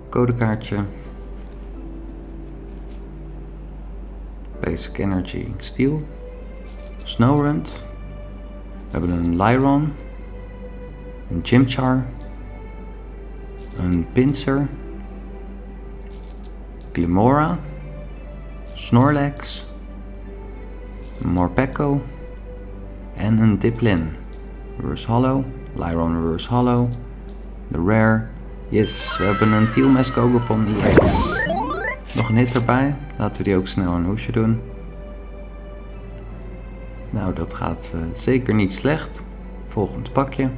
Codekaartje. Basic Energy Steel. Snorunt. We hebben een Lyron. Een Chimchar. Een Pinsir. Glimmora. Snorlax. Een Morpeko. En een Diplin. Reverse Hollow. Lyron Reverse Hollow. De Rare. Yes, we hebben een Tealmask Ogerpon EX. Nog een hit erbij. Laten we die ook snel een hoesje doen. Nou, dat gaat zeker niet slecht. Volgend pakje.